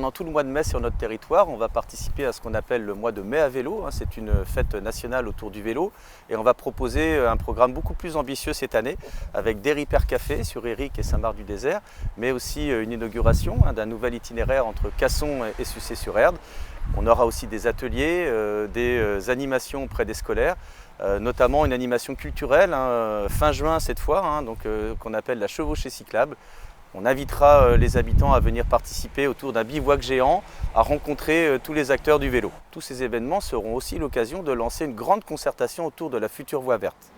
Pendant tout le mois de mai sur notre territoire, on va participer à ce qu'on appelle le mois de mai à vélo. C'est une fête nationale autour du vélo et on va proposer un programme beaucoup plus ambitieux cette année avec des Ripper Café sur Éric et Saint-Marc-du-Désert, mais aussi une inauguration d'un nouvel itinéraire entre Casson et Sucé-sur-Erdre. On aura aussi des ateliers, des animations auprès des scolaires, notamment une animation culturelle, fin juin cette fois, qu'on appelle la chevauchée cyclable. On invitera les habitants à venir participer autour d'un bivouac géant, à rencontrer tous les acteurs du vélo. Tous ces événements seront aussi l'occasion de lancer une grande concertation autour de la future voie verte.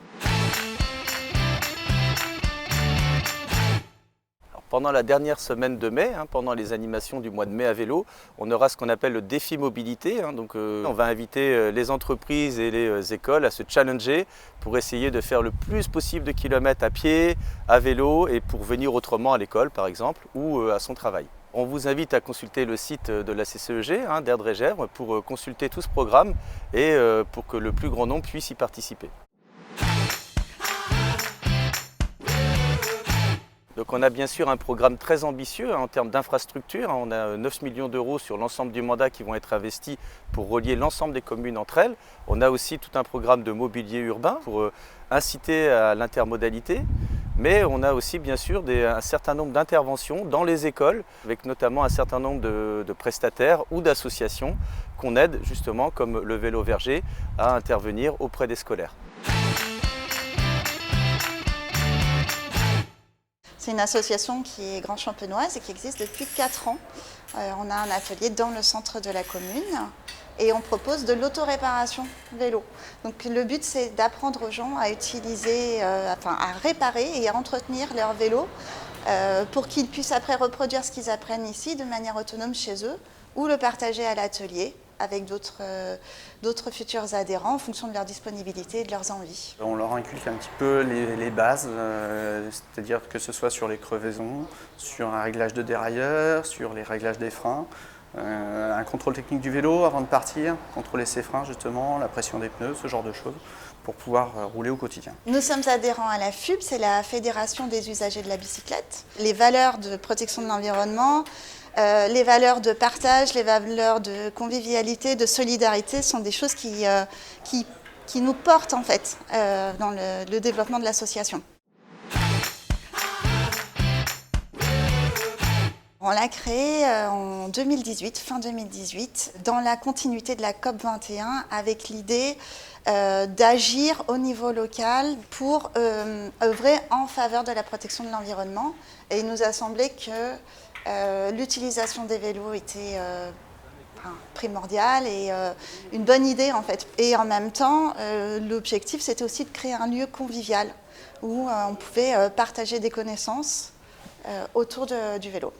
Pendant la dernière semaine de mai, pendant les animations du mois de mai à vélo, on aura ce qu'on appelle le défi mobilité. On va inviter les entreprises et les écoles à se challenger pour essayer de faire le plus possible de kilomètres à pied, à vélo et pour venir autrement à l'école par exemple ou à son travail. On vous invite à consulter le site de la CCEG d'Erdre et Gesvres pour consulter tout ce programme et pour que le plus grand nombre puisse y participer. Donc on a bien sûr un programme très ambitieux en termes d'infrastructure. On a 9 millions d'euros sur l'ensemble du mandat qui vont être investis pour relier l'ensemble des communes entre elles. On a aussi tout un programme de mobilier urbain pour inciter à l'intermodalité. Mais on a aussi bien sûr un certain nombre d'interventions dans les écoles, avec notamment un certain nombre de prestataires ou d'associations qu'on aide justement, comme le Vélo Verger, à intervenir auprès des scolaires. C'est une association qui est grand champenoise et qui existe depuis 4 ans. On a un atelier dans le centre de la commune et on propose de l'autoréparation vélo. Donc le but c'est d'apprendre aux gens à utiliser, à réparer et à entretenir leur vélo pour qu'ils puissent après reproduire ce qu'ils apprennent ici de manière autonome chez eux ou le partager à l'atelier avec d'autres futurs adhérents en fonction de leur disponibilité et de leurs envies. On leur inculque un petit peu les bases, c'est-à-dire que ce soit sur les crevaisons, sur un réglage de dérailleur, sur les réglages des freins, un contrôle technique du vélo avant de partir, contrôler ses freins justement, la pression des pneus, ce genre de choses, pour pouvoir rouler au quotidien. Nous sommes adhérents à la FUB, c'est la Fédération des usagers de la bicyclette. Les valeurs de protection de l'environnement, les valeurs de partage, les valeurs de convivialité, de solidarité sont des choses qui nous portent en fait dans le développement de l'association. On l'a créé en 2018, fin 2018, dans la continuité de la COP21 avec l'idée d'agir au niveau local pour œuvrer en faveur de la protection de l'environnement. Et il nous a semblé que l'utilisation des vélos était primordiale et une bonne idée en fait. Et en même temps, l'objectif c'était aussi de créer un lieu convivial où on pouvait partager des connaissances autour du vélo.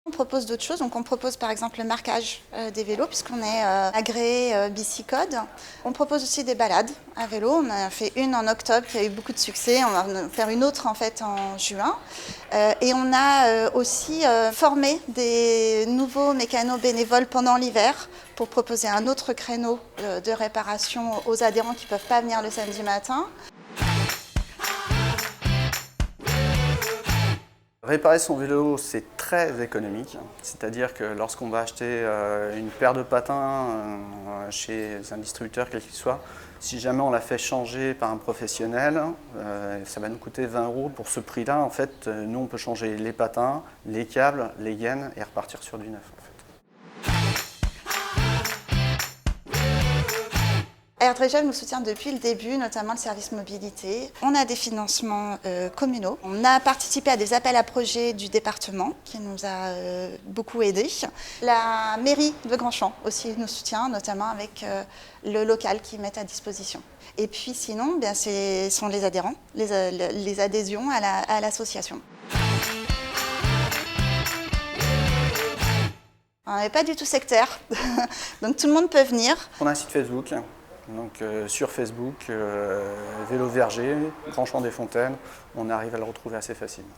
On propose d'autres choses, donc on propose par exemple le marquage des vélos puisqu'on est agréé Bicicode. On propose aussi des balades à vélo, on a fait une en octobre qui a eu beaucoup de succès, on va en faire une autre en fait en juin. Et on a aussi formé des nouveaux mécanos bénévoles pendant l'hiver pour proposer un autre créneau de réparation aux adhérents qui ne peuvent pas venir le samedi matin. Réparer son vélo, c'est très économique, c'est-à-dire que lorsqu'on va acheter une paire de patins chez un distributeur quel qu'il soit, si jamais on la fait changer par un professionnel, ça va nous coûter 20 €. Pour ce prix-là, en fait, nous on peut changer les patins, les câbles, les gaines et repartir sur du neuf. Erdre et Gesvres nous soutient depuis le début, notamment le service mobilité. On a des financements communaux. On a participé à des appels à projets du département qui nous a beaucoup aidés. La mairie de Grandchamp aussi nous soutient, notamment avec le local qu'ils mettent à disposition. Et puis sinon, ce sont les adhérents, les adhésions à l'association. On n'est pas du tout sectaire, donc tout le monde peut venir. On a un site Facebook. Donc sur Facebook, Vélo Verger, Grandchamp des Fontaines, on arrive à le retrouver assez facilement.